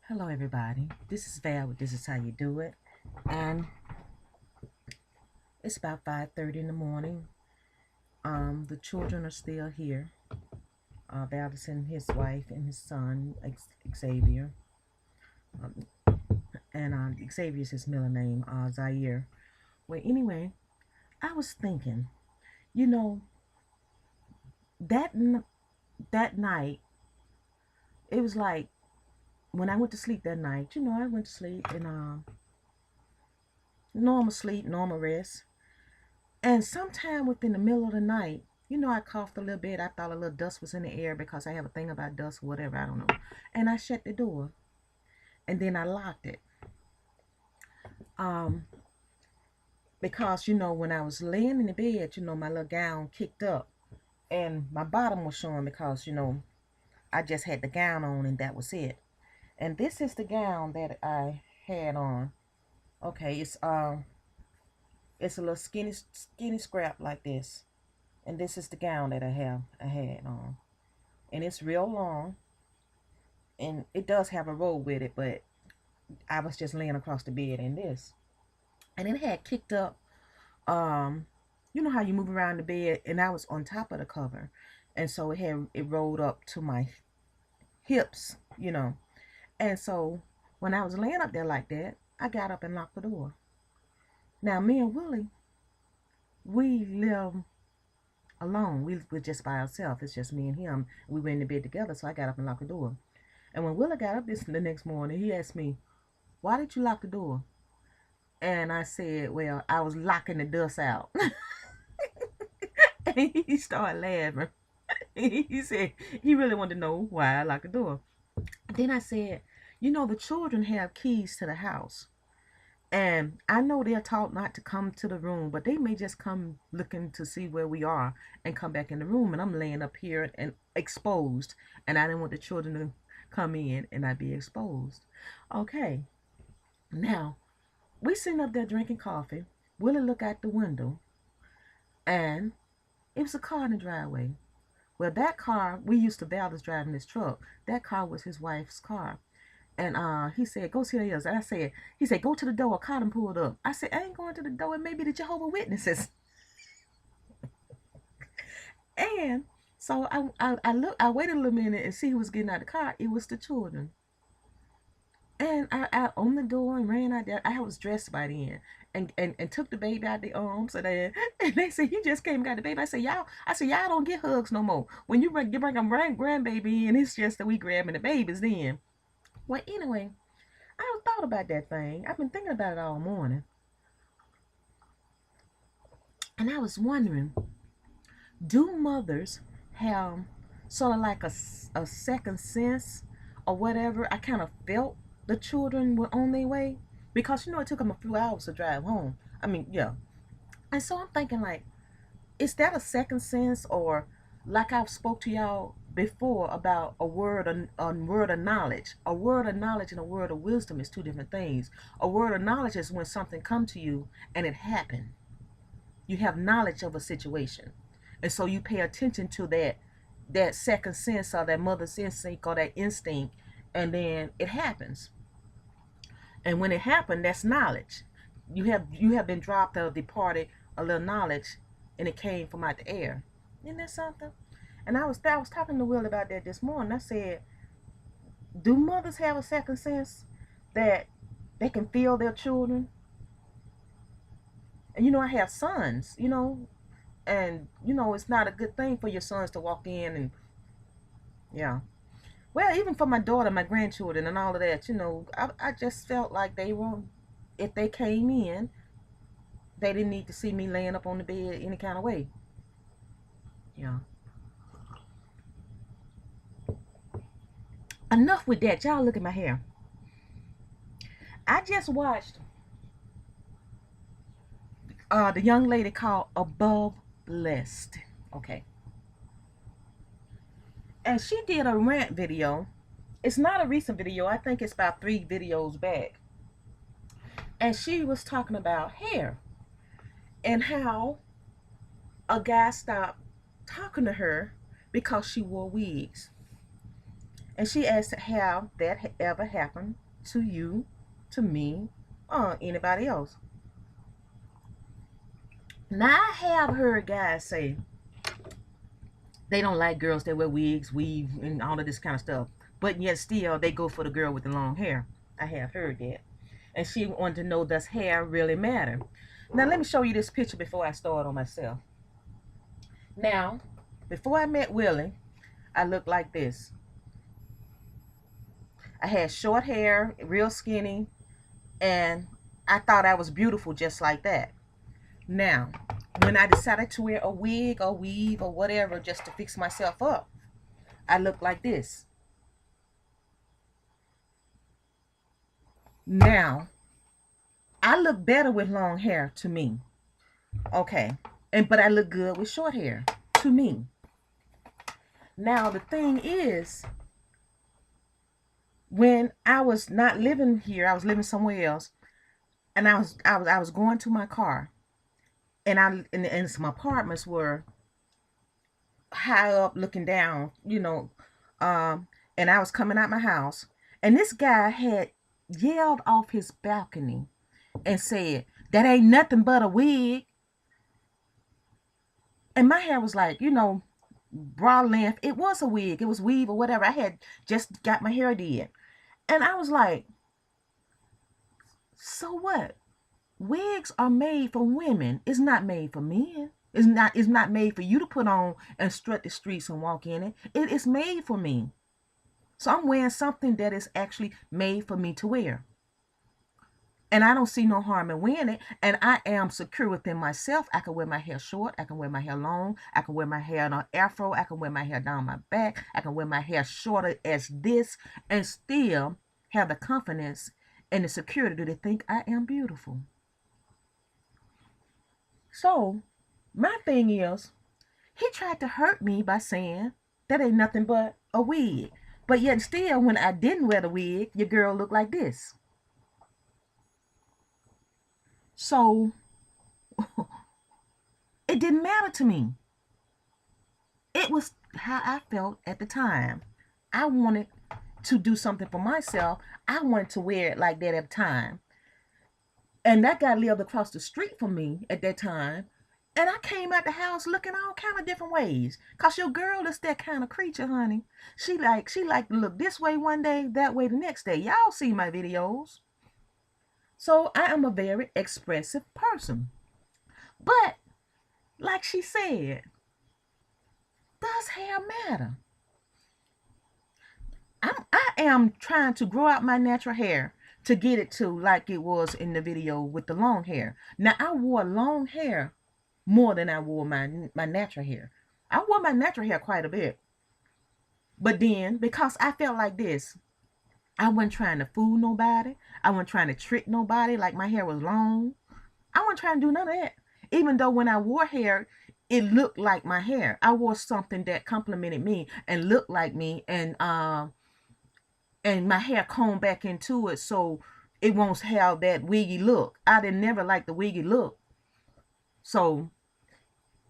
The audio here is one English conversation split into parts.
Hello everybody, this is Val with This Is How You Do It, and it's about 5:30 in the morning. The children are still here. Val is and his wife and his son, Xavier, um, and Xavier is his middle name, Zaire. Well, anyway, I was thinking, you know, that that night, it was like when I went to sleep that night. I went to sleep and normal sleep, normal rest. And sometime within the middle of the night, I coughed a little bit. I thought a little dust was in the air because I have a thing about dust or whatever, I don't know. And I shut the door and then I locked it. Um, because, when I was laying in the bed, my little gown kicked up and my bottom was showing because, I just had the gown on and that was it. And this is the gown that I had on. Okay, it's a little skinny scrap like this. And this is the gown that I had on. And it's real long. And it does have a robe with it, but I was just laying across the bed in this. And it had kicked up, you know how you move around the bed, and I was on top of the cover. And so it rolled up to my hips. And so when I was laying up there like that, I got up and locked the door. Now me and Willie, we live alone. We were just by ourselves. It's just me and him. We were in the bed together, so I got up and locked the door. And when Willie got up the next morning, he asked me, "Why did you lock the door?" And I said, "Well, I was locking the dust out." And he started laughing. He said he really wanted to know why I locked the door. Then I said, the children have keys to the house. And I know they're taught not to come to the room, but they may just come looking to see where we are and come back in the room. And I'm laying up here and exposed. And I didn't want the children to come in and I be exposed. Okay. Now, we sitting up there drinking coffee. Willie look out the window and it was a car in the driveway. Well, that car, we used to Val was driving this truck. That car was his wife's car. And he said, "Go see the others." And he said, "Go to the door." A car done pulled up. I said, "I ain't going to the door. It may be the Jehovah Witnesses." And so I waited a little minute and see who was getting out of the car. It was the children. And I opened the door and ran out there. I was dressed by then, and took the baby out the arms. And they said, "You just came and got the baby." I said, y'all don't get hugs no more. When you bring a grandbaby in, it's just that we grabbing the babies then. Well, anyway, I thought about that thing. I've been thinking about it all morning. And I was wondering, do mothers have sort of like a second sense or whatever? I kind of felt the children were on their way because it took them a few hours to drive home. I mean, yeah. And so I'm thinking like, is that a second sense, or like I've spoke to y'all before about a word of knowledge. A word of knowledge and a word of wisdom is two different things. A word of knowledge is when something come to you and it happened. You have knowledge of a situation. And so you pay attention to that second sense or that mother's instinct or that instinct, and then it happens. And when it happened, that's knowledge. You have been dropped or departed a little knowledge, and it came from out the air. Isn't that something? And I was talking to Will about that this morning. I said, do mothers have a second sense that they can feel their children? And I have sons, and it's not a good thing for your sons to walk in and yeah. Well, even for my daughter, my grandchildren, and all of that, I just felt like if they came in, they didn't need to see me laying up on the bed any kind of way. Yeah. Enough with that. Y'all look at my hair. I just watched the young lady called Above Blessed. Okay. And she did a rant video. It's not a recent video. I think it's about 3 videos back. And she was talking about hair and how a guy stopped talking to her because she wore wigs. And she asked, have that ever happened to you, to me, or anybody else? Now, I have heard guys say they don't like girls that wear wigs, weave, and all of this kind of stuff. But yet still, they go for the girl with the long hair. I have heard that. And she wanted to know, does hair really matter? Now, let me show you this picture before I start on myself. Now, before I met Willie, I looked like this. I had short hair, real skinny, and I thought I was beautiful just like that. Now, when I decided to wear a wig or weave or whatever just to fix myself up, I look like this. Now, I look better with long hair to me. Okay. But I look good with short hair to me. Now, the thing is, when I was not living here, I was living somewhere else, and I was going to my car, and some apartments were high up looking down, and I was coming out my house, and this guy had yelled off his balcony and said, "That ain't nothing but a wig." And my hair was like, broad length. It was a wig. It was weave or whatever. I had just got my hair did. And I was like, so what? Wigs are made for women. It's not made for men. It's not made for you to put on and strut the streets and walk in it. It is made for me. So I'm wearing something that is actually made for me to wear. And I don't see no harm in wearing it. And I am secure within myself. I can wear my hair short. I can wear my hair long. I can wear my hair in an afro. I can wear my hair down my back. I can wear my hair shorter as this and still have the confidence and the security to think I am beautiful. So my thing is, he tried to hurt me by saying that ain't nothing but a wig. But yet still, when I didn't wear the wig, your girl looked like this. So it didn't matter to me. It was how I felt at the time. I wanted to do something for myself. I wanted to wear it like that at the time. And that guy lived across the street from me at that time. And I came out the house looking all kind of different ways. Cause your girl is that kind of creature, honey. She like to look this way one day, that way the next day. Y'all see my videos. So I am a very expressive person. But like she said, does hair matter? I am trying to grow out my natural hair to get it to like it was in the video with the long hair. Now I wore long hair more than I wore my natural hair. I wore my natural hair quite a bit. But then, because I felt like this, I wasn't trying to fool nobody. I wasn't trying to trick nobody like my hair was long. I wasn't trying to do none of that. Even though when I wore hair, it looked like my hair. I wore something that complimented me and looked like me, and my hair combed back into it so it won't have that wiggy look. I didn't never like the wiggy look. So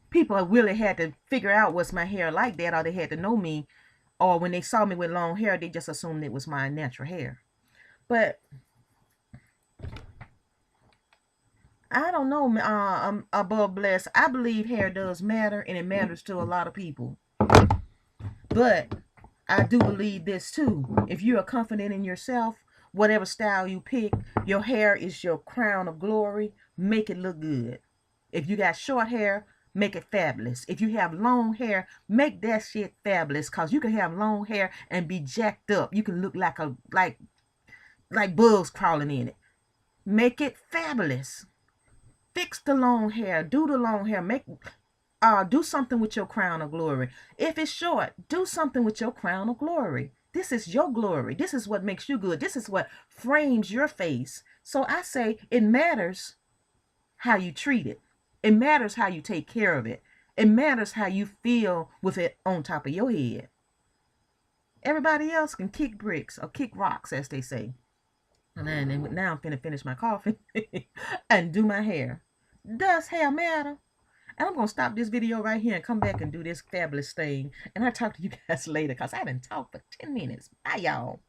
people really had to figure out what's my hair like that, or they had to know me, or when they saw me with long hair, they just assumed it was my natural hair. But I don't know, I'm above blessed. I believe hair does matter, and it matters to a lot of people. But I do believe this too. If you are confident in yourself, whatever style you pick, your hair is your crown of glory. Make it look good. If you got short hair, make it fabulous. If you have long hair, make that shit fabulous. Cause you can have long hair and be jacked up. You can look like bugs crawling in it. Make it fabulous. Fix the long hair. Do the long hair. Do something with your crown of glory. If it's short, do something with your crown of glory. This is your glory. This is what makes you good. This is what frames your face. So I say it matters how you treat it. It matters how you take care of it. It matters how you feel with it on top of your head. Everybody else can kick bricks or kick rocks, as they say. And now I'm finna finish my coffee and do my hair. Does hair matter? And I'm going to stop this video right here and come back and do this fabulous thing. And I'll talk to you guys later because I didn't talk for 10 minutes. Bye, y'all.